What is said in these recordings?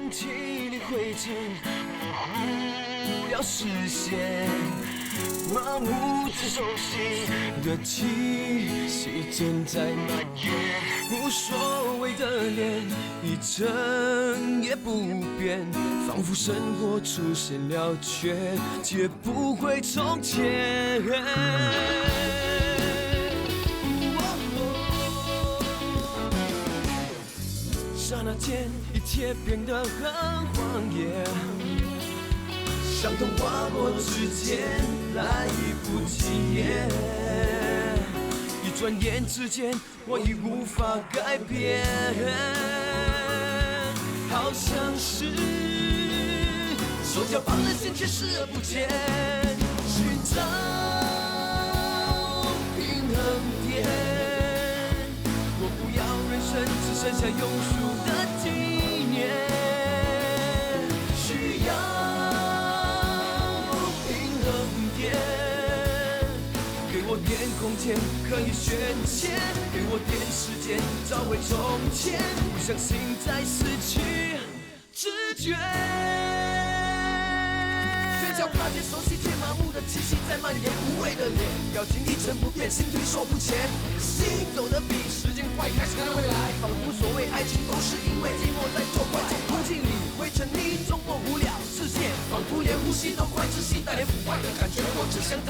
空气里灰尘模糊了视线，麻木着熟悉的气息正在蔓延。无所谓的脸，一成也不变，仿佛生活出现了缺，绝不会从前。刹那间，一切变得很荒野，伤痛划过指尖，来不及耶。一转眼之间，我已无法改变，好像是手脚绑了线，却视而不见，寻找平衡点。我不要人生只剩下庸俗的纪念，需要平衡点。给我点空间可以选择，给我点时间找回从前，不相信再失去知觉。嘴角踏见熟悉却麻木的气息在蔓延，无谓的脸，表情一成不变，心推手不前，心走得比时间快，开始看未来，仿佛所谓爱情都是因为寂寞在作怪。空气里灰尘你终过不了视线，仿佛连呼吸都快窒息，带点腐坏的感觉，我只想逃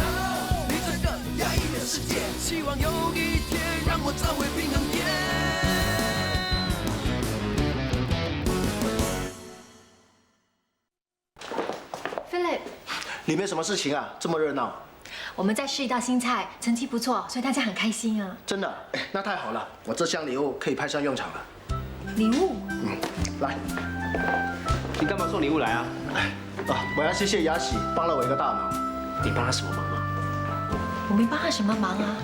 离这个压抑的世界，希望有一天让我找回平衡点。Philip， 里面什么事情啊？这么热闹？我们在试一道新菜，成绩不错，所以大家很开心啊。真的？哎，那太好了，我这箱礼物可以派上用场了。礼物？来。你干嘛送礼物来啊？我要谢谢雅喜帮了我一个大忙。你帮他什么忙啊？我没帮他什么忙啊。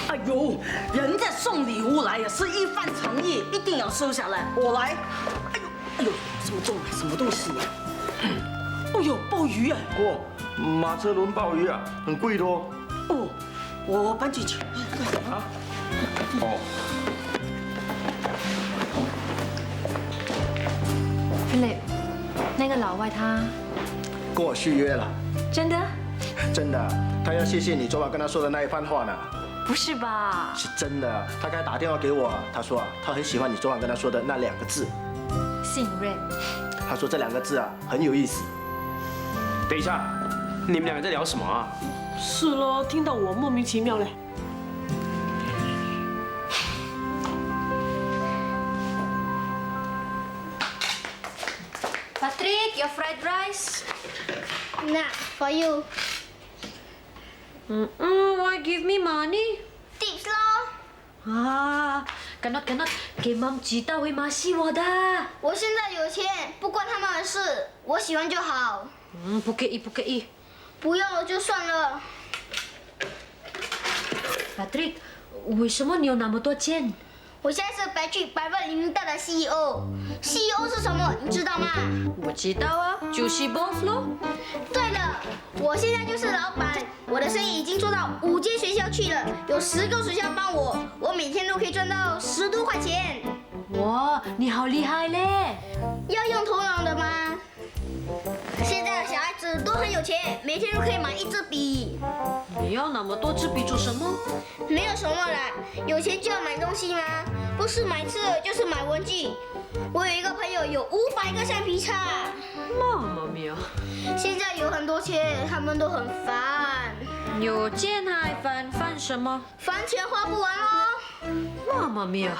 哎呦，人家送礼物来也是一番诚意，一定要收下来。我来。哎呦，这么重啊，什么东西呀？哦呦，鲍鱼啊！哦，马车轮鲍鱼啊，很贵的哦。哦，我搬进去。啊？哦。Philip， 那个老外他跟我续约了。真的？真的，他要谢谢你昨晚跟他说的那一番话呢。不是吧？是真的，他刚才打电话给我，他说他很喜欢你昨晚跟他说的那2个字。信任。他说这2个字啊很有意思。等一下，你们2个在聊什么啊？是咯，听到我莫名其妙嘞。Patrick, your fried rice. Nah, for you. Why give me money? Tips 咯。啊，cannot，给妈知道会骂死我的。我现在有钱，不关他们的事，我喜欢就好。不可以。不要了就算了。Patrick， 为什么你有那么多钱？我现在是白去百万零大的 CEO。CEO 是什么？你知道吗？我知道啊，就是 boss 咯。对了，我现在就是老板，我的生意已经做到5间学校去了，有10个学校帮我，我每天都可以赚到10多块钱。哇，你好厉害嘞！要用头脑的吗？现在的小孩子都很有钱，每天都可以买1支笔。你要那么多支笔做什么？没有什么啦，有钱就要买东西吗？不是买吃的，就是买文具。我有一个朋友有500个橡皮擦。妈妈咪呀！现在有很多钱，他们都很烦。有钱还烦什么？烦钱花不完哦。妈妈咪呀！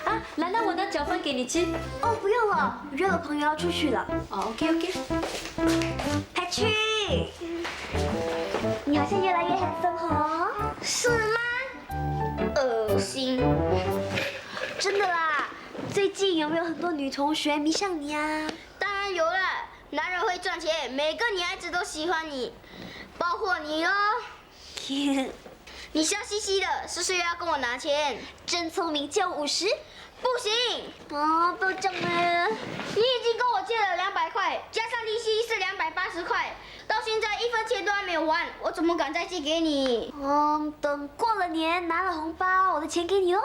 啊，来，我拿饺饭给你吃。哦，不用了，我约了朋友要出去了。哦 ，OK。Patrick， 你好像越来越handsome哦。是吗？恶心。真的啦。最近有没有很多女同学迷上你啊？当然有了，男人会赚钱，每个女孩子都喜欢你，包括你哦。你笑嘻嘻的，是不是要跟我拿钱？真聪明，借我50。不行。哦，都中了。你已经跟我借了200块，加上利息是280块，到现在1分钱都还没有还，我怎么敢再借给你？等过了年拿了红包，我的钱给你哦。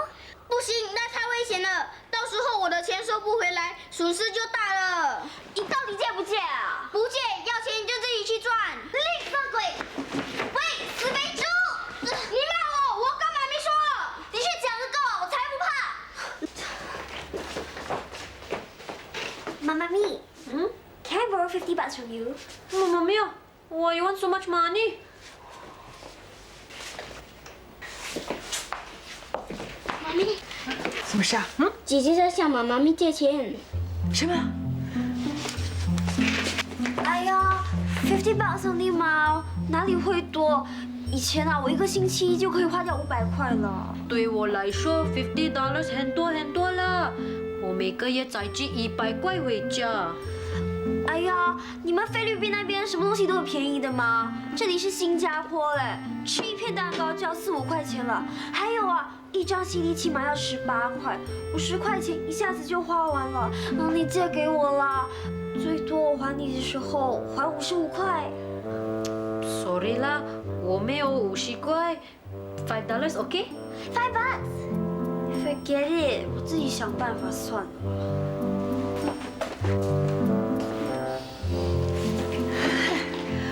不行，那太危险了，到时候我的钱收不回来，损失就大了。你到底借不借啊？不借，要钱你就自己去赚。吝啬鬼！喂，死肥猪！你骂我，我干嘛没说？你去讲个够，我才不怕！妈妈咪，Can I borrow $50 from you? Mamma mia, why you want so much money? 妈咪，什么事啊？姐姐在向妈咪借钱。什么？哎呀，$50 only嘛，哪里会多？以前啊，我1个星期就可以花掉500块了。对我来说，$50很多很多了。我每个月才寄100块回家。哎呀，你们菲律宾那边什么东西都有便宜的吗？这里是新加坡嘞，吃一片蛋糕就要4、5块钱了。还有啊，一张CD起码要18块，50块钱一下子就花完了。你借给我啦，最多我还你的时候还55块。Sorry 啦，我没有50块，$5 OK？ $5 Forget it， 我自己想办法算了。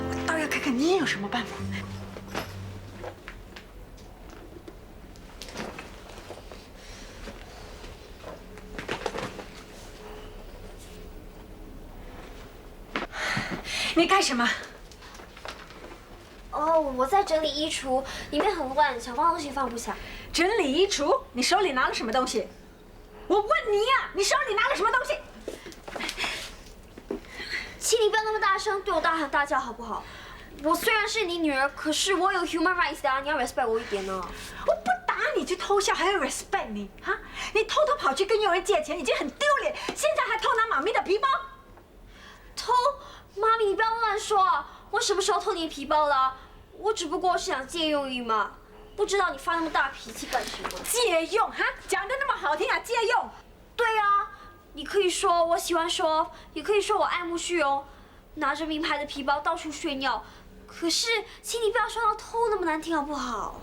我倒要看看你有什么办法。你干什么？哦，我在整理衣橱，里面很乱，想放东西放不下。整理衣橱？你手里拿了什么东西？我问你呀，你手里拿了什么东西？请你不要那么大声，对我大喊大叫好不好？我虽然是你女儿，可是我有 human rights 的啊，你要 respect 我一点呢。我不打你就偷笑，还要 respect 你哈？你偷偷跑去跟佣人借钱，已经很丢脸，现在还偷拿妈咪的皮包。偷？妈咪，你不要乱说啊！我什么时候偷你的皮包了？我只不过是想借用而已嘛。不知道你发那么大脾气干什么？借用哈？讲得那么好听啊，借用。对啊，你可以说我喜欢show off，也可以说我爱慕虚荣，拿着名牌的皮包到处炫耀。可是，请你不要说到偷那么难听好不好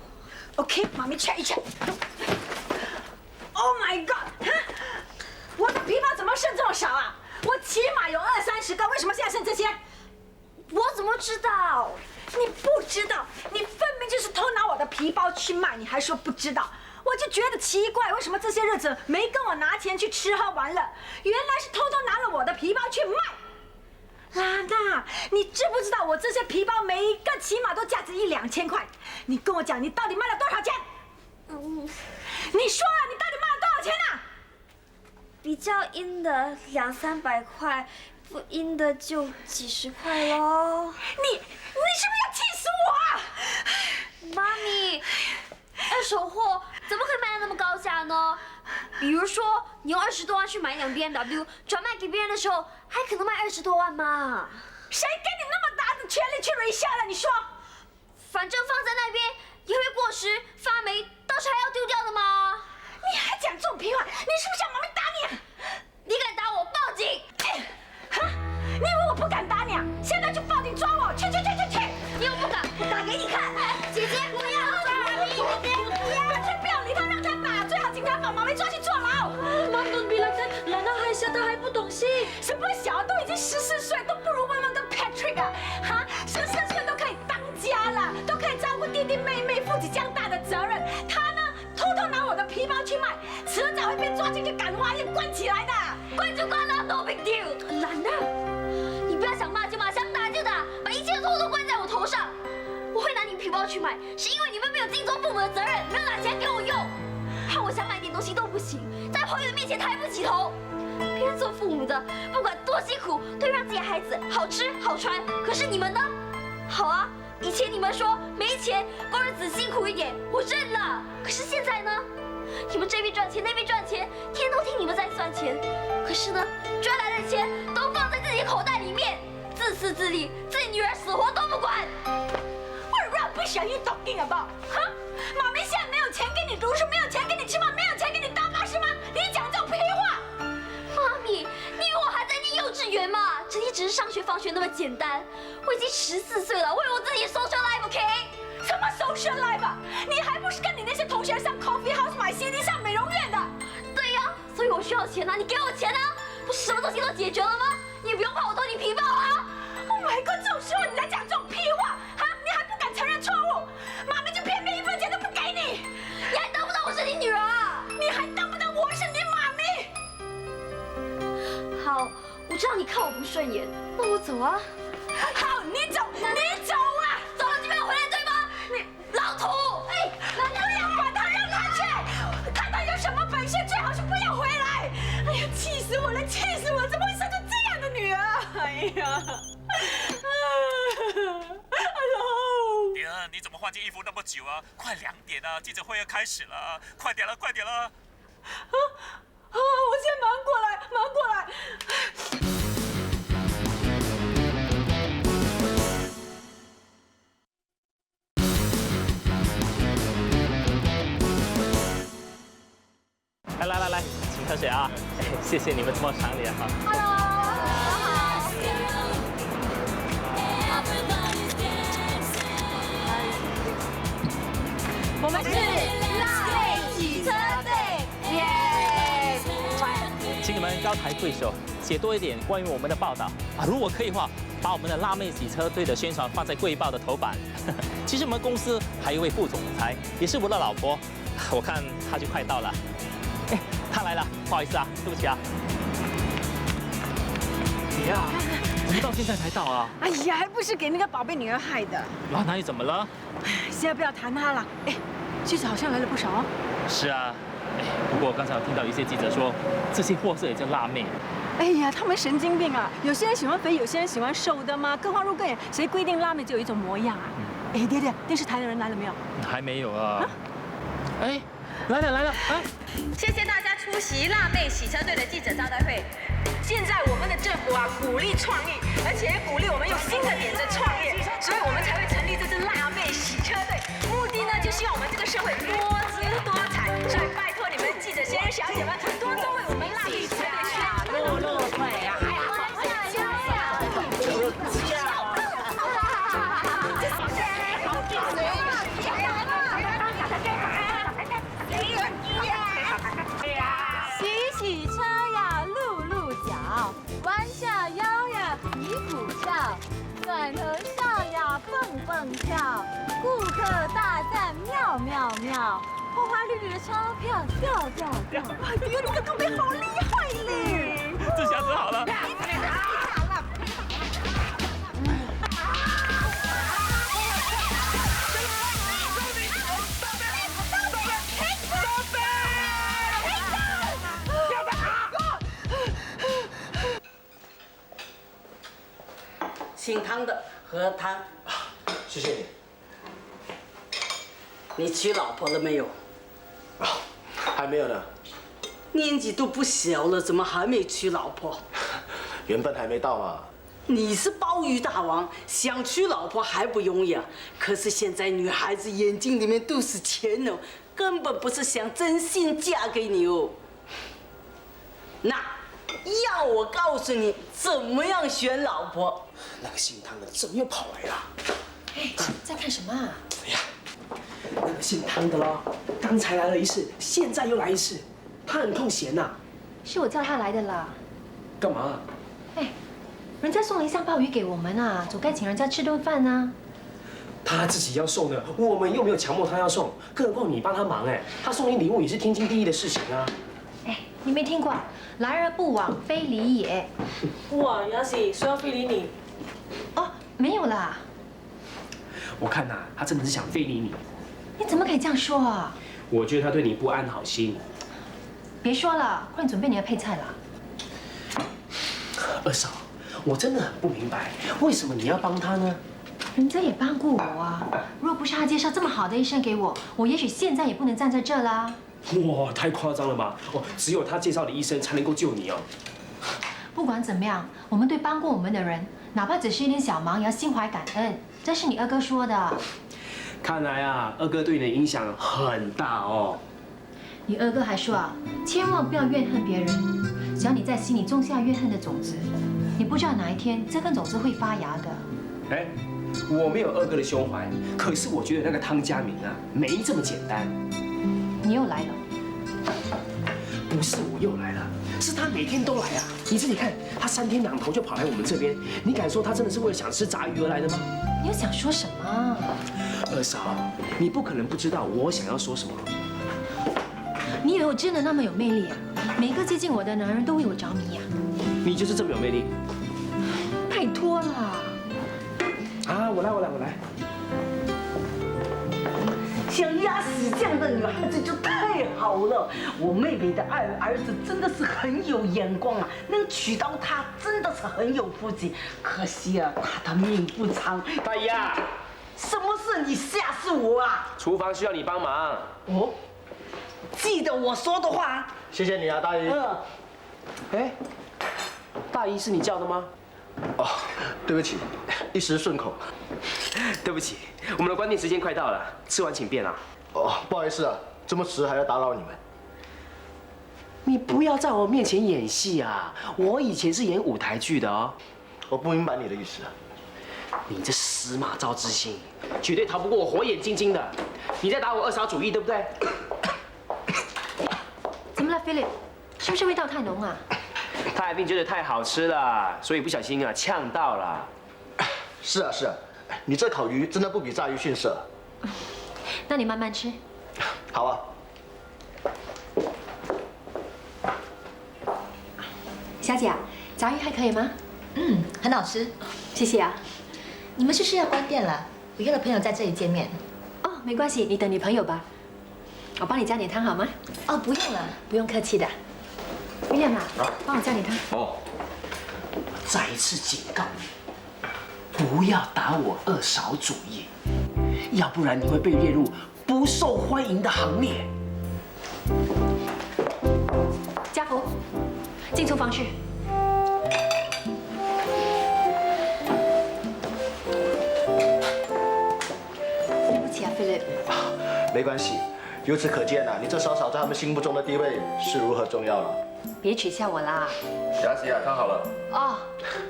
OK， 妈咪 check 一 check。Oh my god！ 哈，我的皮包怎么剩这么少啊？我起码有20、30个，为什么现在剩这些？我怎么知道？你不知道，你分明就是偷拿我的皮包去卖，你还说不知道？我就觉得奇怪，为什么这些日子没跟我拿钱去吃喝玩乐？原来是偷偷拿了我的皮包去卖。拉娜，你知不知道我这些皮包每一个起码都价值1、2千块？你跟我讲，你到底卖了多少钱？你说啊，你到底卖了多少钱啊？比较阴的200、300块，不阴的就几十块咯。你是不是要气死我啊？妈咪，二手货怎么可以卖到那么高价呢？比如说，你用20多万去买一辆 BMW， 转卖给别人的时候，还可能卖20多万嘛。谁给你那么大的权利去 resell 了？你说？反正放在那边也会过时、发霉，到时还要丢掉的嘛。你还讲这种屁话？你是不是想妈咪打你？你敢打我，报警！哈？你以为我不敢打你啊？现在就报警抓我！去！你又不敢，我打给你看。姐姐不要抓妈咪，姐姐不要理他，让他打，最好警察把妈咪抓去坐牢。Mom, don't be like that. 难道还小，他还不懂事？什么小，都已经14岁，都不如旺旺跟 Patrick 啊！哈，14岁都可以当家了，都可以照顾弟弟妹妹，负起这样大的责任。他呢，偷偷拿我的皮包去卖，迟早会被抓进去感化院关起来的。关就关了 ，no big deal。懒的，你不要想骂就骂，想打就打，把一切错都怪在我头上。我会拿你皮包去买，是因为你们没有尽忠父母的责任，没有拿钱给我用，害我想买点东西都不行，在朋友的面前抬不起头。别人做父母的，不管多辛苦，都让自己孩子好吃好穿。可是你们呢？好啊，以前你们说没钱，过日子辛苦一点，我认了。可是现在呢？你们这边赚钱，那边赚钱，天天都听你们在算钱。可是呢，赚来的钱都放在自己口袋里面，自私自利，自己女儿死活都不管。What rubbish are you talking about？ 哈，妈咪现在没有钱给你读书，没有钱给你吃饭，没有钱给你搭巴士吗？你讲这种屁话！妈咪，你以为我还在念幼稚园吗？整天只是上学放学那么简单。我已经14岁了，我有我自己的 social life，OK？什么 social life？你还不是跟你那些同学上 coffee house 买 CD 上美容院？钱啊！你给我钱啊！不是什么东西都解决了吗？你也不用怕我偷你皮包啊！Oh my god， 这种时候你来讲这种屁话啊！你还不敢承认错误，妈咪就偏偏1分钱都不给你，你还当不当我是你女儿啊？你还当不当我是你妈咪？好，我知道你看我不顺眼，那我走啊。好，你走，你走啊！走了就没有回来，对吗？你老土！哎，不要管他，让他去，看他有什么本事，最好是不要回来。哎呀，气死我了，气死我了！怎么会生出这样的女儿？哎呀！迪恩，你怎么换件衣服那么久啊？快2点了，记者会要开始了，快点了，快点了！我先忙过来，忙过来。来，请喝水啊！谢谢你们这么赏脸哈。我们是辣妹洗车队，耶！请你们高抬贵手，写多一点关于我们的报道啊！如果可以的话，把我们的辣妹洗车队的宣传放在贵报的头版。其实我们公司还有一位副总裁，也是我的老婆，我看她就快到了。哎，她来了，不好意思啊，对不起啊。你呀，怎么到现在才到啊？哎呀，还不是给那个宝贝女儿害的。啊，哪里怎么了？现在不要谈她了。哎，记者好像来了不少哦。是啊，哎，不过刚才我听到有些记者说，这些货色也叫辣妹。哎呀，他们神经病啊！有些人喜欢肥，有些人喜欢瘦的嘛，各花入各眼，谁规定辣妹只有一种模样啊？哎，爹爹，电视台的人来了没有？还没有啊。哎，来了啊！谢谢大家出席辣妹洗车队的记者招待会。现在我们的政府啊，鼓励创意，而且也鼓励我们用新的点子创业，所以我们才会成立这支辣妹洗车队。目的呢，就希望我们这个社会多姿多彩。所以拜托你们记者先生小姐们，多多为我们辣妹洗车队宣传。露腿啊！哎呀，洗车呀，露露脚，弯下腰呀，皮鼓翘，转头笑呀，蹦蹦跳，顾客大赞妙妙妙，花花绿绿的钞票掉掉掉。哎呀，你的口碑好厉害嘞！这下子好了。清汤的喝汤。谢谢你。你娶老婆了没有？还没有呢。年纪都不小了，怎么还没娶老婆？缘分还没到嘛。你是鲍鱼大王，想娶老婆还不容易啊？可是现在女孩子眼睛里面都是钱哦，根本不是想真心嫁给你哦。那要我告诉你怎么样选老婆？那个姓汤的怎么又跑来了？哎，在看什么啊？哎呀，那个姓汤的咯，刚才来了一次，现在又来一次，他很空闲呐。是我叫他来的啦。干嘛？哎，人家送了一箱鲍鱼给我们啊，总该请人家吃顿饭啊。他自己要送的，我们又没有强迫他要送，更何况你帮他忙哎，他送你礼物也是天经地义的事情啊。哎，你没听过“来而不往非礼也”？哇，雅喜说要非礼你。哦，没有啦。我看呐，他真的是想非礼你。你怎么可以这样说啊？我觉得他对你不安好心。别说了，快点准备你的配菜了。二嫂，我真的很不明白，为什么你要帮他呢？人家也帮过我啊，若不是他介绍这么好的医生给我，我也许现在也不能站在这啦。哇，太夸张了吧！哦，只有他介绍的医生才能够救你哦。不管怎么样，我们对帮过我们的人，哪怕只是一点小忙，也要心怀感恩。这是你二哥说的。看来啊，二哥对你的影响很大哦。你二哥还说啊，千万不要怨恨别人，只要你在心里种下怨恨的种子，你不知道哪一天这根种子会发芽的。哎，我没有二哥的胸怀，可是我觉得那个汤家明啊，没这么简单。你又来了。不是我又来了，是他每天都来啊！你自己看，他3天2头就跑来我们这边，你敢说他真的是为了想吃炸鱼而来的吗？你又想说什么？二嫂，你不可能不知道我想要说什么。你以为我真的那么有魅力啊？每个接近我的男人都为我着迷呀！你就是这么有魅力。拜托啦！啊，我来。像雅喜这样的女孩子就太好了。我妹妹的儿子真的是很有眼光啊，能娶到她真的是很有福气。可惜啊，她的命不长。大姨啊，什么事你吓死我啊？厨房需要你帮忙。哦，记得我说的话。谢谢你啊，大姨。哎，大姨是你叫的吗？哦，对不起，一时顺口。对不起，我们的关店时间快到了，吃完请便啊。哦，不好意思啊，这么迟还要打扰你们。你不要在我面前演戏啊！我以前是演舞台剧的哦。我不明白你的意思啊。你这司马昭之心，绝对逃不过我火眼金睛的。你在打我二嫂主意，对不对？怎么了 ，Philip？是不是味道太浓啊？他一定觉得太好吃了，所以不小心啊呛到了。是啊，你这烤鱼真的不比炸鱼逊色。那你慢慢吃。好啊。小姐啊，炸鱼还可以吗？很好吃。谢谢啊。你们是不是要关店了？我约了朋友在这里见面。哦，没关系，你等女朋友吧。我帮你加点汤好吗？哦，不用了，不用客气的。William啊，帮我加点汤。哦。再一次警告你，不要打我二嫂主意，要不然你会被列入不受欢迎的行列。家福，进厨房去。对不起啊 ，Philip。没关系，由此可见啊，你这嫂嫂在他们心目中的地位是如何重要了。别取笑我啦。雅琪啊，汤好了。哦。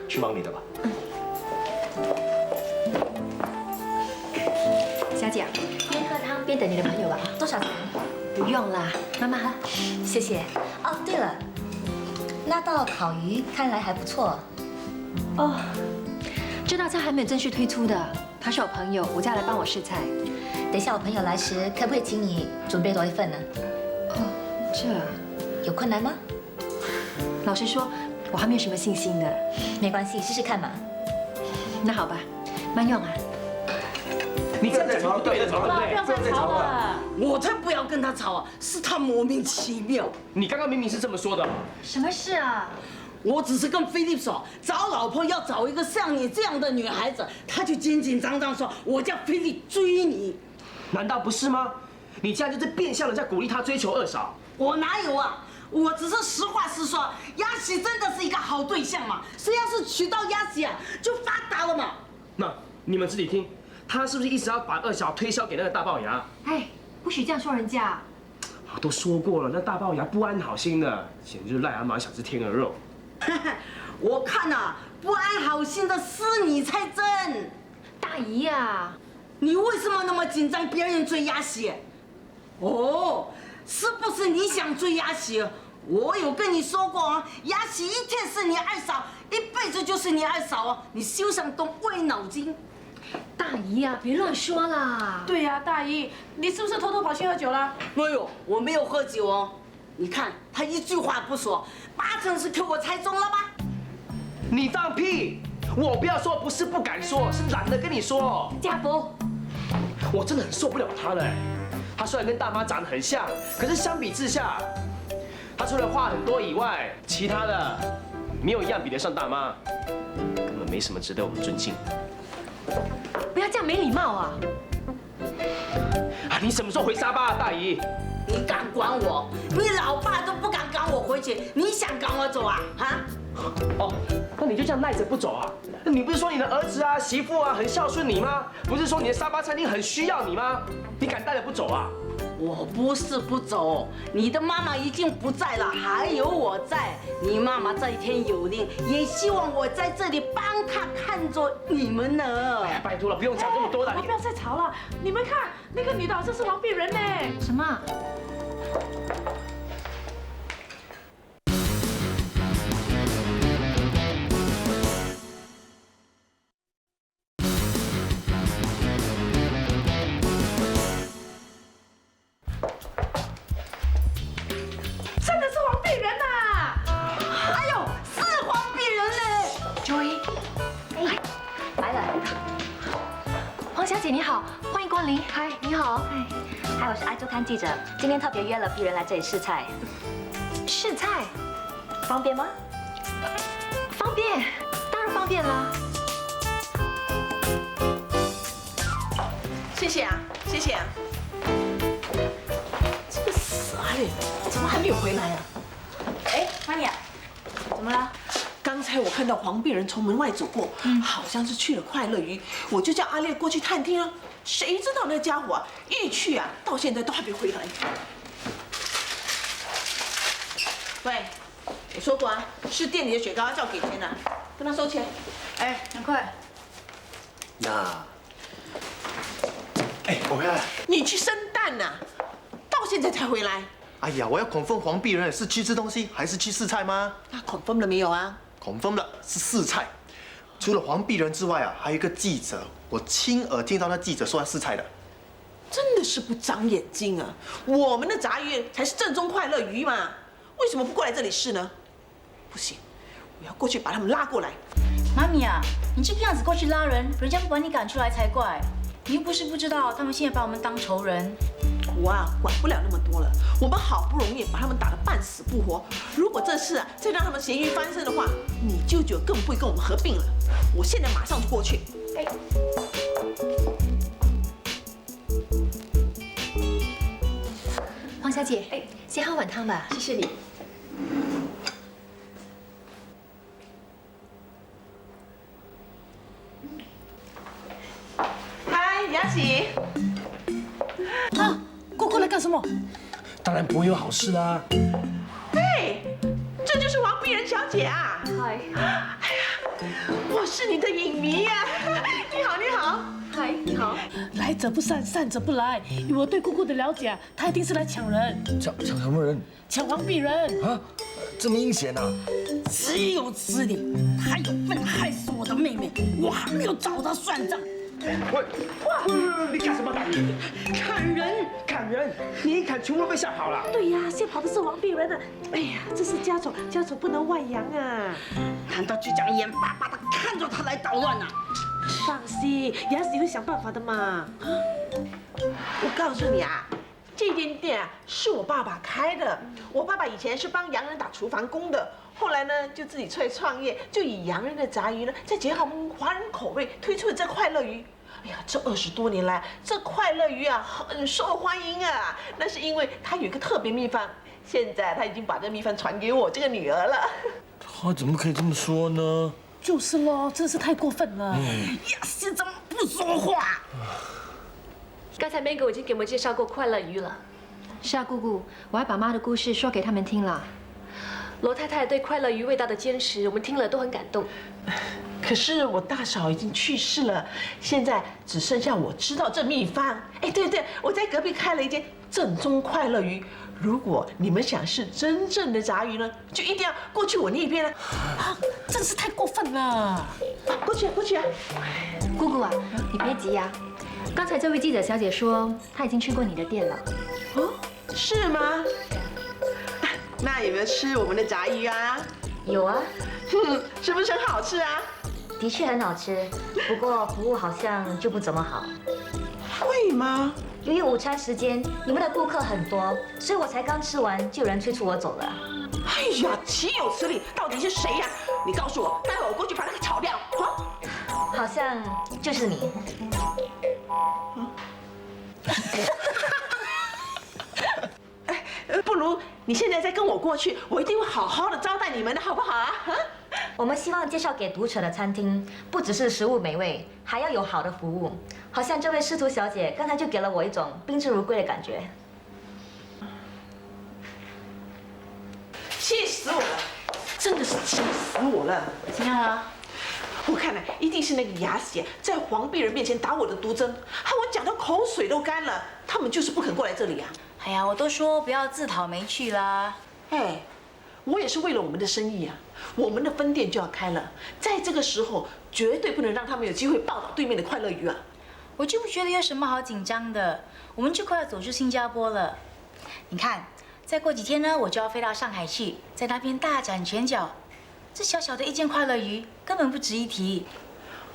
去忙你的吧。小姐，边喝汤边等你的朋友吧。多少钱？不用啦，慢慢喝。谢谢。哦，对了，那道烤鱼看来还不错。哦，这道菜还没有正式推出的，他是我朋友，我叫来帮我试菜。等一下我朋友来时，可不可以请你准备多一份呢？哦，这有困难吗？老实说，我还没有什么信心的。没关系，试试看嘛。那好吧，慢用啊。你这样讲不对的，对不对？不要再吵了。我才不要跟他吵啊！是他莫名其妙。你刚刚明明是这么说的。什么事啊？我只是跟菲利说，找老婆要找一个像你这样的女孩子，他就紧紧张张说，我叫菲利追你。难道不是吗？你这样就是变相的在鼓励他追求二嫂。我哪有啊？我只是实话实说，雅喜真的是一个好对象嘛。谁要是娶到雅喜啊，就发达了嘛。那你们自己听，他是不是一直要把二嫂推销给那个大龅牙？哎，不许这样说人家。我都说过了，那大龅牙不安好心的，简直就是癞蛤蟆想吃天鹅肉。我看啊，不安好心的是你才真。大姨呀，你为什么那么紧张？别人追雅喜？哦，是不是你想追雅喜？我有跟你说过啊，雅喜一天是你二嫂，一辈子就是你二嫂哦。你休想动歪脑筋。大姨呀，别乱说啦。对呀，大姨，你是不是偷偷跑去喝酒了？没有，我没有喝酒哦。你看他一句话不说，8成是给我猜中了吧？你放屁！我不要说不是不敢说，是懒得跟你说。家福，我真的很受不了他了。他虽然跟大妈长得很像，可是相比之下，他除了话很多以外，其他的没有一样比得上大妈，根本没什么值得我们尊敬。不要这样没礼貌啊！啊，你什么时候回沙巴啊，大姨？你敢管我？你老爸都不敢赶我回去，你想赶我走啊？啊？哦，那你就这样赖着不走啊？你不是说你的儿子啊、媳妇啊很孝顺你吗？不是说你的沙巴餐厅很需要你吗？你敢带着不走啊？我不是不走，你的妈妈已经不在了，还有我在。你妈妈这一天有灵，也希望我在这里帮她看着你们呢。哎呀，拜托了，不用讲这么多了。不要再吵了，你们看那个女的好像是王碧人呢。什么？姐你好，欢迎光临。嗨，你好。嗨，我是爱周刊记者，今天特别约了鄙人来这里试菜。试菜，方便吗？方便，当然方便啦。谢谢啊，谢谢啊。这个死阿烈怎么还没有回来啊？哎，玛尼亚，怎么了？刚才我看到黄碧人从门外走过，好像是去了快乐鱼，我就叫阿烈过去探听啊。谁知道那家伙啊，一去啊，到现在都还没回来。喂，我说过啊，是店里的雪糕要给钱的，跟他收钱。哎，2块。那，我回来了。你去生蛋呐，到现在才回来。哎呀，我要confirm黄碧人是去吃东西还是去试菜吗？他confirm了没有啊？confirm了，是试菜。除了黄碧人之外啊，还有一个记者，我亲耳听到那记者说他试菜的。真的是不长眼睛啊！我们的炸鱼才是正宗快乐鱼嘛，为什么不过来这里试呢？不行，我要过去把他们拉过来。妈咪啊，你这个样子过去拉人，人家不把你赶出来才怪。你又不是不知道，他们现在把我们当仇人。我啊，管不了那么多了。我们好不容易把他们打得半死不活，如果这次啊再让他们咸鱼翻身的话，你舅舅更不会跟我们合并了。我现在马上就过去。哎。黄小姐，先喝碗汤吧。谢谢你。嗨，雅琪。啊，姑姑来干什么？当然不会有好事啦。嘿，这就是王碧人小姐啊！嗨，哎呀，我是你的影迷呀！你好，你好。嗨，你好。来者不善，善者不来。以我对姑姑的了解，她一定是来抢人。抢什么人？抢黄碧人啊！这么阴险啊！只有此理，他有份害死我的妹妹，我还没有找他算账。喂，你干什么？砍人！砍人！你一砍，全部都被吓跑了。对呀，先跑的是王碧人啊！哎呀，这是家丑，家丑不能外扬啊！难道就这样眼巴巴的看着他来捣乱啊？放心，雅喜会想办法的嘛。我告诉你啊，这间店啊是我爸爸开的。我爸爸以前是帮洋人打厨房工的，后来呢就自己出来创业，就以洋人的炸鱼呢，再结合我们华人口味，推出了这快乐鱼。哎呀，这20多年来，这快乐鱼啊很受欢迎啊。那是因为它有一个特别秘方，现在他已经把这秘方传给我这个女儿了。他怎么可以这么说呢？就是咯，真是太过分了。雅喜怎么不说话？刚才 Mango 已经给我们介绍过快乐鱼了。是啊，姑姑，我还把妈的故事说给他们听了。罗太太对快乐鱼味道的坚持，我们听了都很感动。可是我大嫂已经去世了，现在只剩下我知道这秘方。哎，对对，我在隔壁开了一间正宗快乐鱼。如果你们想试真正的炸鱼呢，就一定要过去我那边了。啊，真是太过分了！过去啊，过去啊！姑姑啊，你别急呀。刚才这位记者小姐说，她已经去过你的店了。哦，是吗？那有没有吃我们的炸鱼啊？有啊。是不是很好吃啊？的确很好吃，不过服务好像就不怎么好。会吗？由于午餐时间，你们的顾客很多，所以我才刚吃完，就有人催促我走了。哎呀，岂有此理！到底是谁呀？你告诉我，待会我过去把那个炒掉。啊？好像就是你。不如你现在再跟我过去，我一定会好好的招待你们的，好不好啊？我们希望介绍给读者的餐厅，不只是食物美味，还要有好的服务。好像这位师徒小姐刚才就给了我一种宾至如归的感觉。气死我了！真的是气死我了！怎样啊？我看来一定是那个雅喜在黄碧人面前打我的毒针，害我讲到口水都干了。他们就是不肯过来这里啊！哎呀，我都说不要自讨没趣啦。哎，我也是为了我们的生意啊，我们的分店就要开了，在这个时候绝对不能让他们有机会报道对面的快乐鱼啊！我就不觉得有什么好紧张的，我们就快要走出新加坡了。你看，再过几天呢，我就要飞到上海去，在那边大展拳脚。这小小的一件快乐鱼根本不值一提。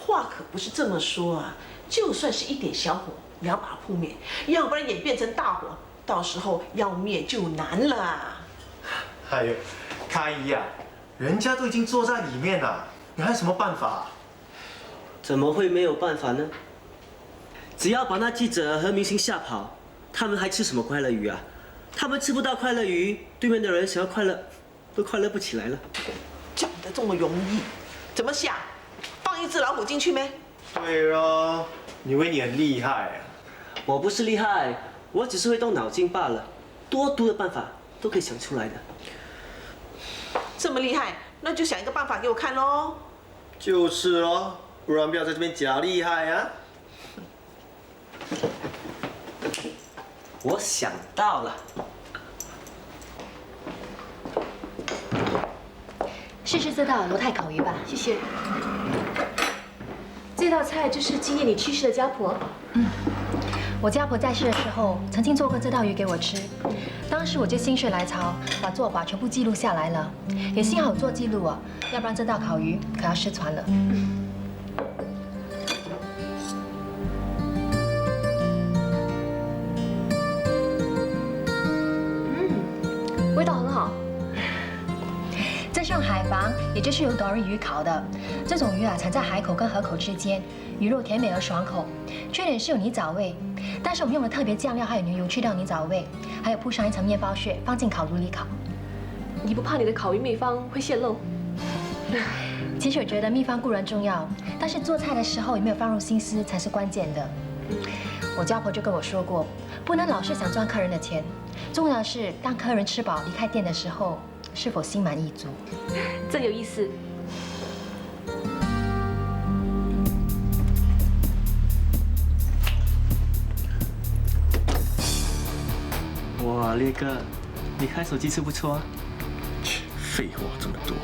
话可不是这么说啊。就算是一点小火，也要把它扑灭，要不然演变成大火，到时候要灭就难了。哎呦，开姨啊，人家都已经坐在里面了，你还有什么办法？怎么会没有办法呢？只要把那记者和明星吓跑，他们还吃什么快乐鱼啊？他们吃不到快乐鱼，对面的人想要快乐，都快乐不起来了。讲得这么容易，怎么想？放一只老虎进去没？对咯，你以为你很厉害啊？我不是厉害，我只是会动脑筋罢了，多毒的办法都可以想出来的。这么厉害，那就想一个办法给我看喽。就是咯，不然不要在这边假厉害啊！我想到了，试试这道罗太烤鱼吧。谢谢。这道菜就是纪念你去世的家婆。我家婆在世的时候曾经做过这道鱼给我吃，当时我就心血来潮，把做法全部记录下来了。也幸好做记录啊，要不然这道烤鱼可要失传了。味道很好。这是用海防，也就是用斗鱼烤的。这种鱼啊，产在海口跟河口之间，鱼肉甜美而爽口。缺点是有泥沼味，但是我们用了特别酱料还有牛油去掉泥沼味，还有铺上一层面包屑，放进烤炉里烤。你不怕你的烤鱼秘方会泄露？其实我觉得秘方固然重要，但是做菜的时候有没有放入心思才是关键的。我家婆就跟我说过，不能老是想赚客人的钱，重要的是当客人吃饱离开店的时候，是否心满意足。真有意思。哇，烈哥，你开手机吃不错啊。废话这么多。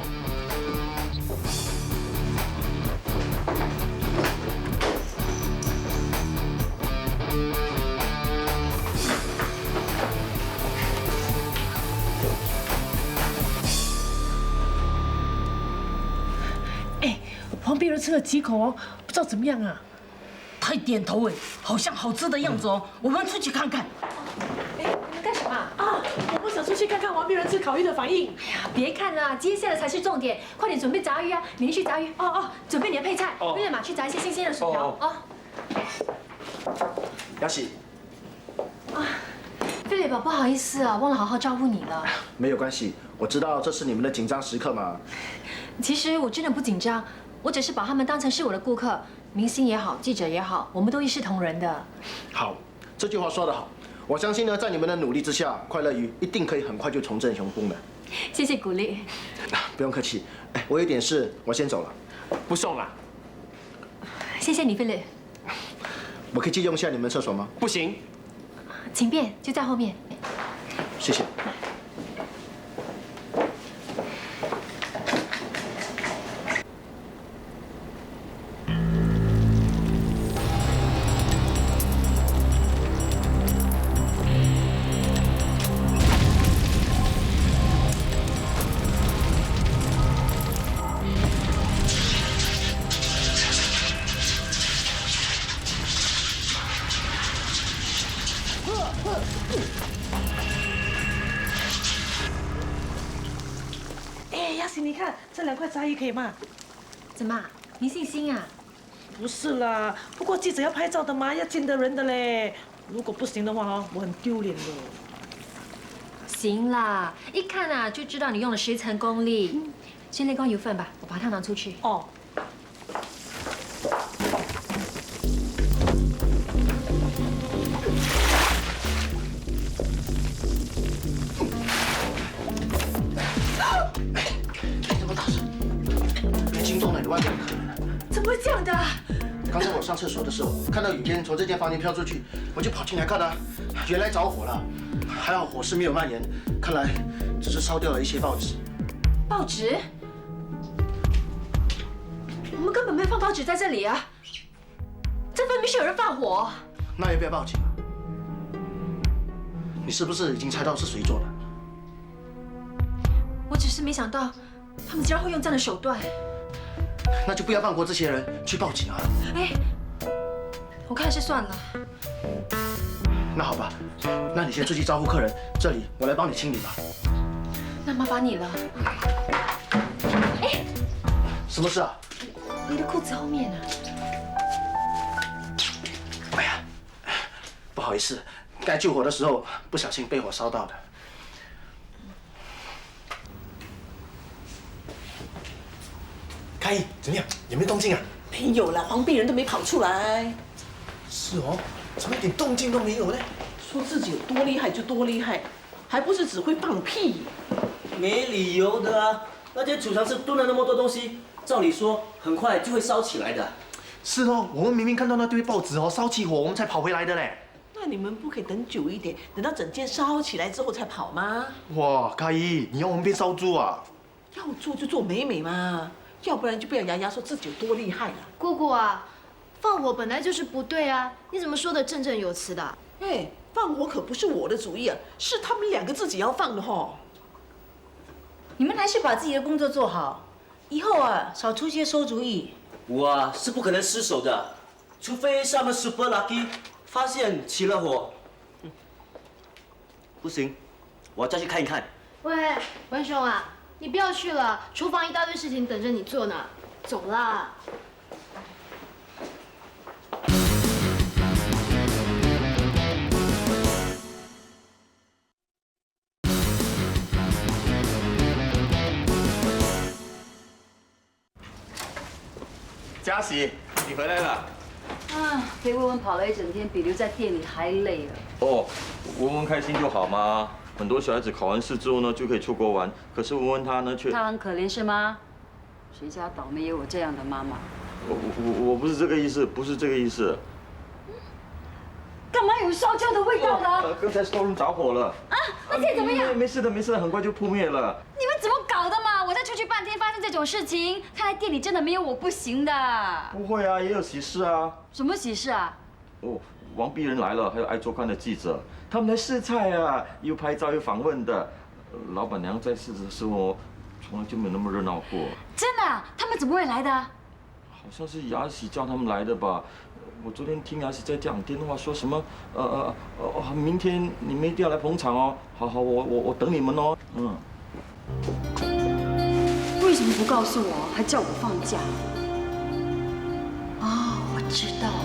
黄碧伦吃了几口哦，不知道怎么样啊？他一点头哎，好像好吃的样子哦。我们出去看看。哎，你们干什么啊？我们想出去看看黄碧伦吃烤鱼的反应。哎呀，别看了，接下来才是重点，快点准备炸鱼啊！你去炸鱼。哦，准备你的配菜。为了马去炸一些新鲜的薯条啊。雅喜。菲利宝，不好意思啊，忘了好好照顾你了。没有关系，我知道这是你们的紧张时刻嘛。其实我真的不紧张。我只是把他们当成是我的顾客，明星也好，记者也好，我们都一视同仁的。好，这句话说得好。我相信呢，在你们的努力之下，快乐鱼一定可以很快就重振雄风的。谢谢鼓励。不用客气。哎，我有点事，我先走了。不送了。谢谢你，菲利。我可以借用一下你们厕所吗？不行。请便，就在后面。谢谢。你看这2块炸鱼可以吗？怎么没信心啊？不是啦，不过记者要拍照的嘛，要见得人的嘞。如果不行的话哦，我很丢脸的。行啦，一看啊就知道你用了10层功力。先练光油份吧，我把它拿出去。哦。怎么会这样的？刚才我上厕所的时候，看到雨天从这间房间飘出去，我就跑进来看啊，原来着火了，还好火势没有蔓延，看来只是烧掉了一些报纸。报纸？我们根本没有放报纸在这里啊！这分明是有人放火。那要不要报警啊？你是不是已经猜到是谁做的？我只是没想到，他们竟然会用这样的手段。那就不要放过这些人，去报警啊！哎，我看是算了。那好吧，那你先出去招呼客人，这里我来帮你清理吧。那麻烦你了。哎，什么事啊？你的裤子后面啊。哎呀，不好意思，该救火的时候不小心被火烧到的。开义怎么样？有没有动静啊？没有了，黄病人都没跑出来。是哦，怎么一点动静都没有呢？说自己有多厉害就多厉害，还不是只会放屁。没理由的啊！那间储藏室蹲了那么多东西，照理说很快就会烧起来的。是哦，我们明明看到那堆报纸哦，烧起火，我们才跑回来的嘞。那你们不可以等久一点，等到整间烧起来之后才跑吗？哇，开义，你要我们变烧猪啊？要做就做美美嘛，要不然就不要牙牙说自己有多厉害了。姑姑啊，放火本来就是不对啊，你怎么说的振振有词的？哎，放火可不是我的主意啊，是他们两个自己要放的吼。你们还是把自己的工作做好，以后啊少出些馊主意。我是不可能失手的，除非是他们 super lucky 发现起了火。不行，我要再去看一看。喂，文雄啊，你不要去了，厨房一大堆事情等着你做呢。走啦。嘉喜，你回来了。啊，陪文文跑了一整天，比留在店里还累了。哦，文文开心就好嘛。很多小孩子考完试之后呢，就可以出国玩。可是文文她呢，却……她很可怜是吗？谁家倒霉有我这样的妈妈？我不是这个意思，不是这个意思。干嘛有烧焦的味道呢？刚才 store room 着火了。啊，那现在怎么样？没事的，没事的，很快就扑灭了。你们怎么搞的嘛？我再出去半天，发生这种事情，看来店里真的没有我不行的。不会啊，也有喜事啊。什么喜事啊？哦，王碧人来了，还有爱周刊的记者，他们来试菜啊，又拍照又访问的。老板娘在试的时候，从来就没有那么热闹过。真的啊？他们怎么会来的？好像是雅喜叫他们来的吧。我昨天听雅喜在讲电话，说什么明天你们一定要来捧场哦。好，我等你们哦。嗯。为什么不告诉我，还叫我放假？哦，我知道了。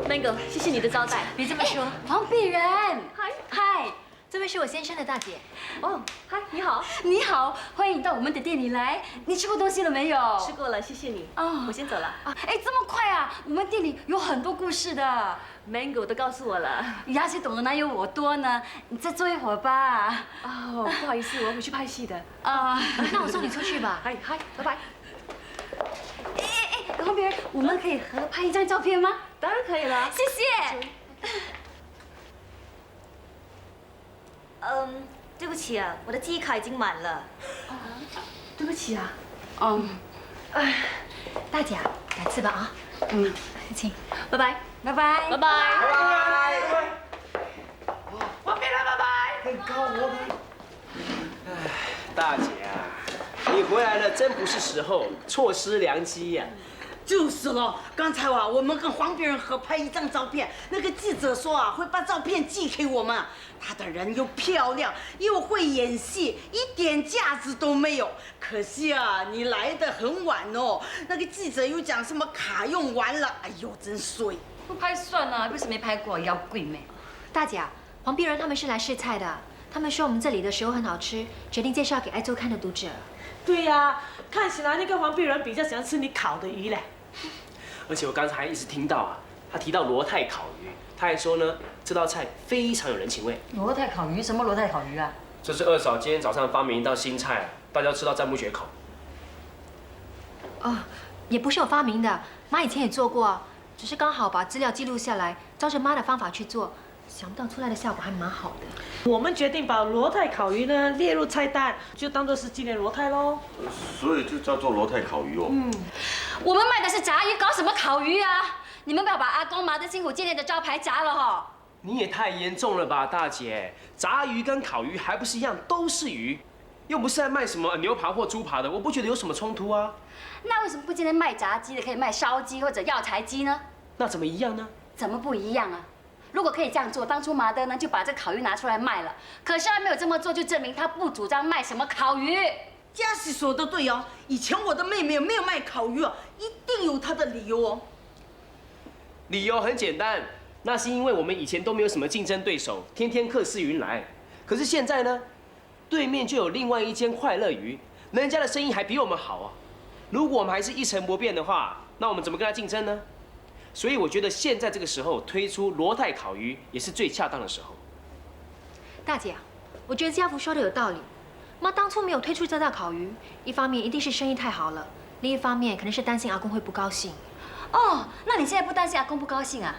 Mango， 谢谢你的招待。别这么说。黄碧人，嗨，这位是我先生的大姐。哦，嗨，你好。你好，欢迎到我们的店里来。你吃过东西了没有？吃过了，谢谢你。哦，我先走了。啊，哎，这么快啊？我们店里有很多故事的。Mango 都告诉我了。雅喜懂得哪有我多呢？你再坐一会儿吧。哦，不好意思，我要回去拍戏的。啊，那我送你出去吧。嗨，拜拜。哎，黄碧人，我们可以合拍一张照片吗？当然可以了。谢谢。对不起啊，我的记忆卡已经满了。对不起啊。大姐，改次吧啊。请，拜拜，拜拜，拜拜，拜拜。王碧人，拜拜。很高我。哎，大姐啊，你回来了真不是时候，错失良机呀。就是咯，刚才啊，我们跟黄碧人合拍一张照片，那个记者说啊，会把照片寄给我们。她的人又漂亮，又会演戏，一点架子都没有。可惜啊，你来得很晚哦。那个记者又讲什么卡用完了，哎呦，真衰。不拍算了，不是没拍过，要贵没？大姐啊，黄碧人他们是来试菜的，他们说我们这里的食物很好吃，决定介绍给爱周刊的读者。对呀，看起来那个黄碧人比较喜欢吃你烤的鱼嘞。而且我刚才还一直听到啊，他提到罗泰烤鱼，他还说呢，这道菜非常有人情味。罗泰烤鱼？什么罗泰烤鱼啊？这是二嫂今天早上发明一道新菜，大家吃到赞不绝口。哦，也不是我发明的，妈以前也做过，只是刚好把资料记录下来，照着妈的方法去做，想不到出来的效果还蛮好的。我们决定把罗泰烤鱼呢列入菜单，就当做是纪念罗泰喽。所以就叫做罗泰烤鱼哦。我们卖的是炸鱼，搞什么烤鱼啊？你们不要把阿公麻的辛苦建立的招牌砸了哈！你也太严重了吧，大姐！炸鱼跟烤鱼还不是一样，都是鱼。又不是在卖什么牛扒或猪扒的，我不觉得有什么冲突啊。那为什么不今天卖炸鸡的可以卖烧鸡或者药材鸡呢？那怎么一样呢？怎么不一样啊？如果可以这样做，当初麻德呢就把这烤鱼拿出来卖了。可是他没有这么做，就证明他不主张卖什么烤鱼。嘉喜说的对哦，以前我的妹妹没有卖烤鱼啊，一定有她的理由哦。理由很简单，那是因为我们以前都没有什么竞争对手，天天客似云来。可是现在呢，对面就有另外一间快乐鱼，人家的生意还比我们好啊。如果我们还是一成不变的话，那我们怎么跟他竞争呢？所以我觉得现在这个时候推出罗泰烤鱼也是最恰当的时候。大姐啊，我觉得家福说的有道理。妈当初没有推出这道烤鱼，一方面一定是生意太好了，另一方面可能是担心阿公会不高兴。哦，那你现在不担心阿公不高兴啊？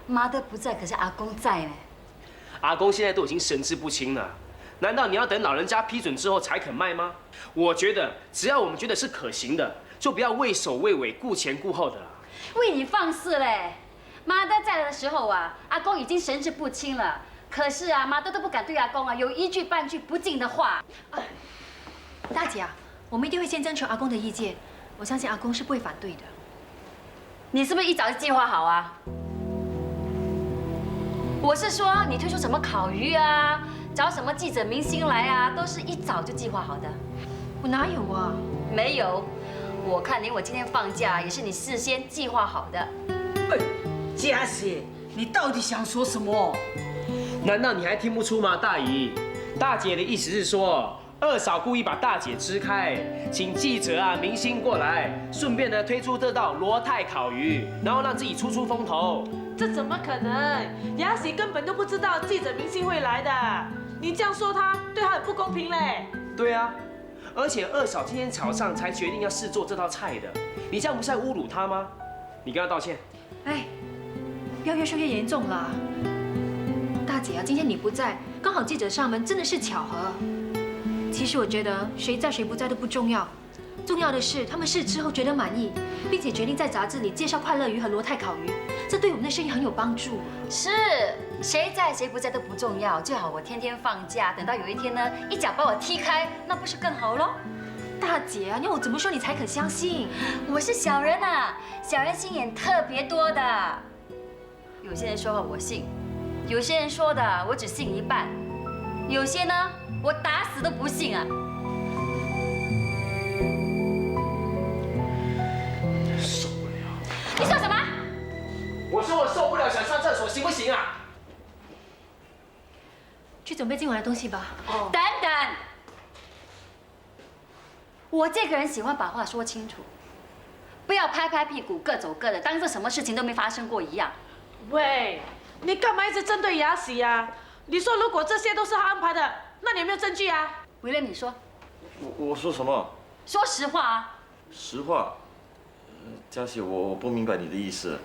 麻德不在，可是阿公在呢。阿公现在都已经神志不清了，难道你要等老人家批准之后才肯卖吗？我觉得只要我们觉得是可行的，就不要畏首畏尾、顾前顾后的了。为你放肆嘞！麻德在的时候啊，阿公已经神志不清了。可是啊，麻德都不敢对阿公啊有一句半句不敬的话。大姐啊，我们一定会先征求阿公的意见，我相信阿公是不会反对的。你是不是一早就计划好啊？我是说，你推出什么烤鱼啊，找什么记者明星来啊，都是一早就计划好的。我哪有啊？没有，我看连我今天放假也是你事先计划好的。嘉喜，你到底想说什么？难道你还听不出吗，大姨？大姐的意思是说，二嫂故意把大姐支开，请记者啊、明星过来，顺便呢推出这道罗泰烤鱼，然后让自己出出风头。这怎么可能？雅喜根本都不知道记者明星会来的，你这样说他，对他很不公平嘞。对啊，而且二嫂今天早上才决定要试做这道菜的，你这样不是在侮辱她吗？你跟她道歉。哎，不要越说越严重了。大姐啊，今天你不在，刚好记者上门，真的是巧合。其实我觉得谁在谁不在都不重要，重要的是他们试之后觉得满意，并且决定在杂志里介绍快乐鱼和罗泰烤鱼，这对我们的生意很有帮助。是，谁在谁不在都不重要，最好我天天放假，等到有一天呢，一脚把我踢开，那不是更好咯？大姐啊，你要我怎么说你才肯相信？我是小人啊，小人心眼特别多的。有些人说话我信，有些人说的我只信一半，有些呢我打死都不信啊。受不了！你说什么？我说我受不了，想上厕所，行不行啊？去准备今晚的东西吧。哦，等等。我这个人喜欢把话说清楚，不要拍拍屁股各走各的，当做什么事情都没发生过一样。喂，你干嘛一直针对雅喜呀？你说如果这些都是他安排的，那你有没有证据啊？威廉，你说。我说什么？说实话啊。实话。嘉喜，我不明白你的意思。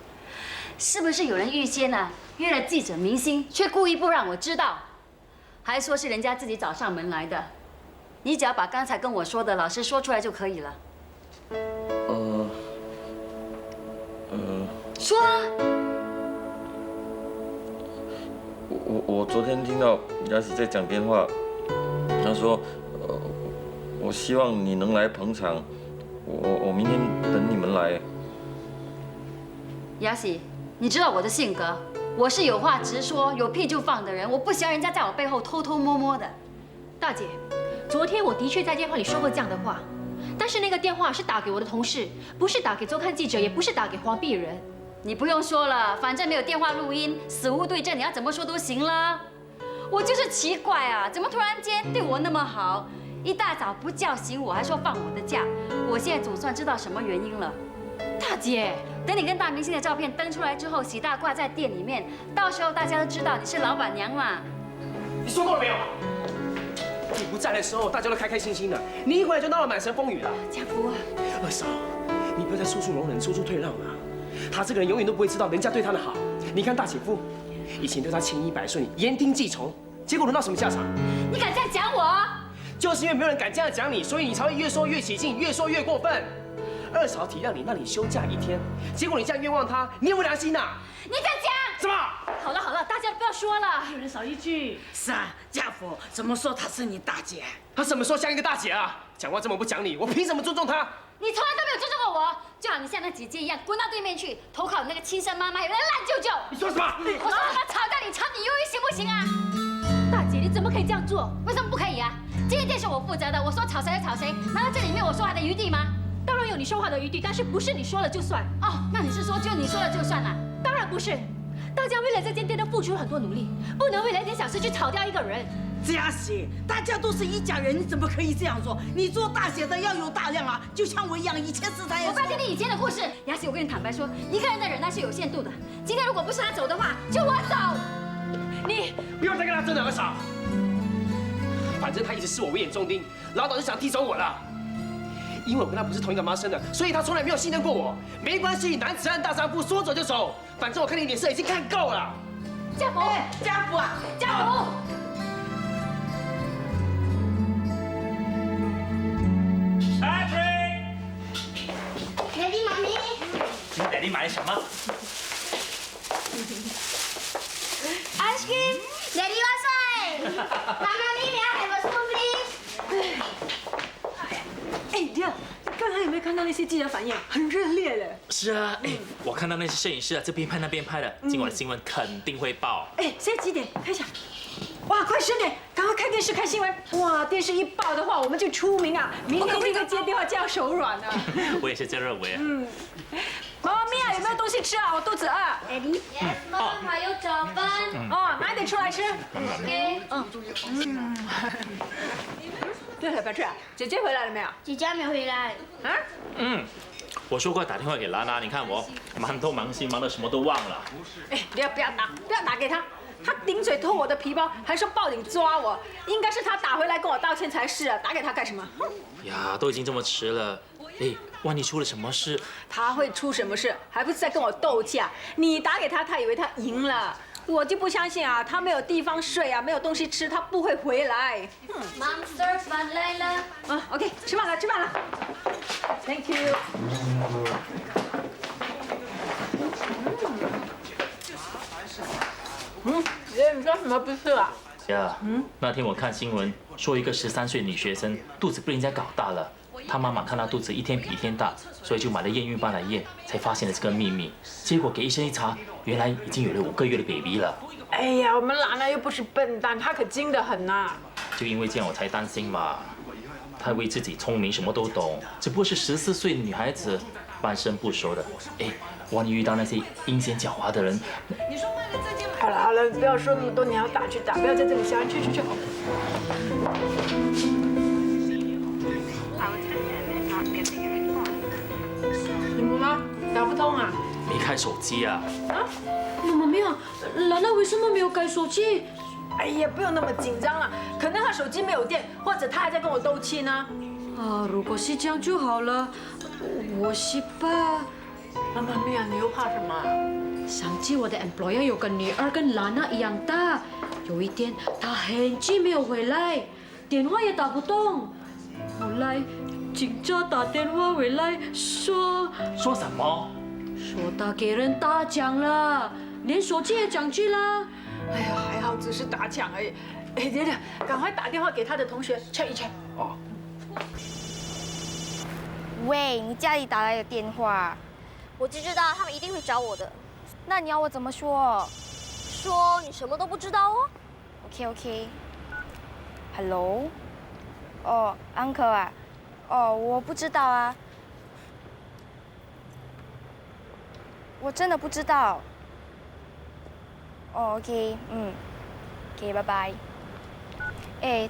是不是有人预先呢约了记者明星，却故意不让我知道，还说是人家自己找上门来的？你只要把刚才跟我说的老实说出来就可以了。说啊！我昨天听到雅喜在讲电话，他说，我希望你能来捧场，我明天等你们来。雅喜，你知道我的性格，我是有话直说、有屁就放的人，我不喜欢人家在我背后偷偷摸摸的。大姐，昨天我的确在电话里说过这样的话，但是那个电话是打给我的同事，不是打给周刊记者，也不是打给黄碧仁。你不用说了，反正没有电话录音，死无对证，你要怎么说都行了。我就是奇怪啊，怎么突然间对我那么好？一大早不叫醒我，还说放我的假，我现在总算知道什么原因了。大姐，等你跟大明星的照片登出来之后，喜大挂在店里面，到时候大家都知道你是老板娘嘛。你说过了没有？你不在的时候，大家都开开心心的，你一回来就闹得满城风雨了。家福啊，二嫂，你不要再处处容忍、处处退让了。他这个人永远都不会知道人家对他的好。你看大姐夫，以前对他千依百顺、言听计从，结果轮到什么下场？你敢这样讲我？就是因为没有人敢这样讲你，所以你才会越说越起劲，越说越过分。二嫂体谅你，让你休假1天，结果你这样冤枉他，你有没有良心呐？你敢讲？什么？好了好了，大家不要说了，一人少一句。是啊，家父怎么说她是你大姐？她什么时候像一个大姐啊？讲话这么不讲理，我凭什么尊重她？你从来都没有尊重过我，就好你像那姐姐一样，滚到对面去投靠你那个亲生妈妈，有那个烂舅舅。你说什么？我说他妈吵架你炒你鱿鱼行不行啊？大姐，你怎么可以这样做？为什么不可以啊？今天店是我负责的，我说炒谁就炒谁，难道这里面我说话的余地吗？当然有你说话的余地，但是不是你说了就算？哦，那你是说就你说了就算了？当然不是，大家为了这间店都付出了很多努力，不能为了一点小事去炒掉一个人。嘉喜，大家都是一家人，你怎么可以这样做？你做大姐的要有大量啊，就像我一样，以前是他也。我不要听你以前的故事，雅喜，我跟你坦白说，一个人的忍耐是有限度的。今天如果不是他走的话，就我走。你不要再跟他争2个少。反正他一直视我为眼中钉，老早就想踢走我了。因为我跟他不是同一个妈生的，所以他从来没有信任过我。没关系，男子汉大丈夫，说走就走。反正我看你脸色已经看够了。家福，家福啊，家福。Daddy 妈咪，今天你买什么 ？Ice cream. Daddy 万岁！妈咪，may I have a spoon please？ 哎，爹，刚才有没有看到那些记者反应？很热烈嘞。是啊，我看到那些摄影师啊，这边拍那边拍的，今晚的新闻肯定会报。现在几点？看一下。哇，快10点，赶快看电视看新闻。哇，电视一报的话，我们就出名啊！明天就会接电话叫手软了。我也是这样认为啊。妈妈咪啊，有没有东西吃啊？我肚子饿。Daddy。Yes， 妈妈还有早饭。拿一点出来吃。OK。对了，白翠啊，姐姐回来了没有？姐姐还没回来。啊？我说过打电话给拉拉，你看我忙东忙西，忙得什么都忘了。不要打给他。他顶嘴偷我的皮包，还说报警抓我，应该是他打回来跟我道歉才是啊！打给他干什么？呀，都已经这么迟了，万一出了什么事？他会出什么事？还不是在跟我斗架？你打给他，他以为他赢了，我就不相信啊！他没有地方睡啊，没有东西吃，他不会回来。Monster 饭来了。OK， 吃饭了。Thank you。姐，你说什么不是啊？呀，那天我看新闻说一个13岁女学生肚子被人家搞大了，她妈妈看她肚子一天比一天大，所以就买了验孕棒来验，才发现了这个秘密。结果给医生一查，原来已经有了5个月的 baby 了。哎呀，我们兰兰又不是笨蛋，她可精得很呐。就因为这样我才担心嘛。她以为自己聪明什么都懂，只不过是14岁的女孩子，半生不熟的。万一遇到那些阴险狡猾的人，好了，不要说那么多，你要打去打，不要在这里瞎去。怎么了？打不通啊？没开手机啊？妈妈咪啊，兰兰为什么没有开手机？哎呀，不用那么紧张了，可能他手机没有电，或者他还在跟我斗气呢。如果是这样就好了。我是怕。妈妈咪啊，你又怕什么？上次我的 employer 有个女儿跟兰娜一样大，有一天她很久没有回来，电话也打不通。后来警察打电话回来说什么？说她给人打抢了，连手机也抢去了。哎呀，还好只是打抢而已。姐，赶快打电话给他的同学 check 一 check。喂，你家里打来的电话，我就知道他们一定会找我的。那你要我怎么说？说你什么都不知道哦。OK。Hello。Uncle 啊。我不知道啊。我真的不知道。OK， OK， 拜拜。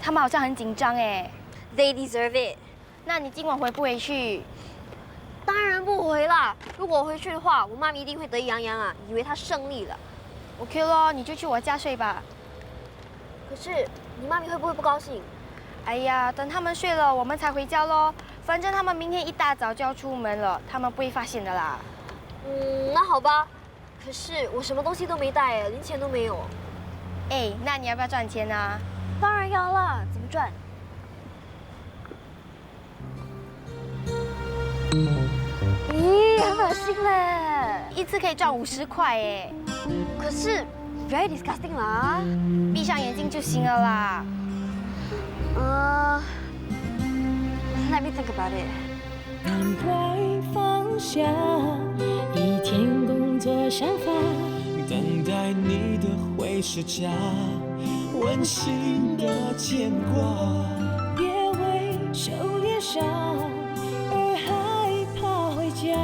他们好像很紧张哎。They deserve it。那你今晚回不回去？当然不回啦！如果我回去的话，我妈咪一定会得意洋洋啊，以为她胜利了。OK 咯，你就去我家睡吧。可是你妈咪会不会不高兴？哎呀，等他们睡了，我们才回家咯。反正他们明天一大早就要出门了，他们不会发现的啦。那好吧。可是我什么东西都没带，连钱都没有。那你要不要赚钱啊？当然要啦，怎么赚？咦，很恶心嘞！一次可以赚50块哎。可是 very disgusting 啦。闭上眼睛就行了啦。Let me think about it。赶快放下一天工作想法，等待你的回视家，温馨的牵挂。别为修炼伤而害怕回家，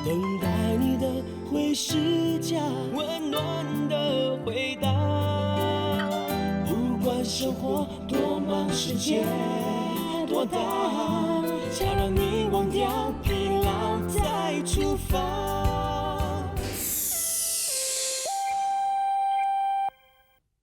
等待你的回视家，温暖的回答。不管生活多忙，世界多大，想让你忘掉疲劳再出发。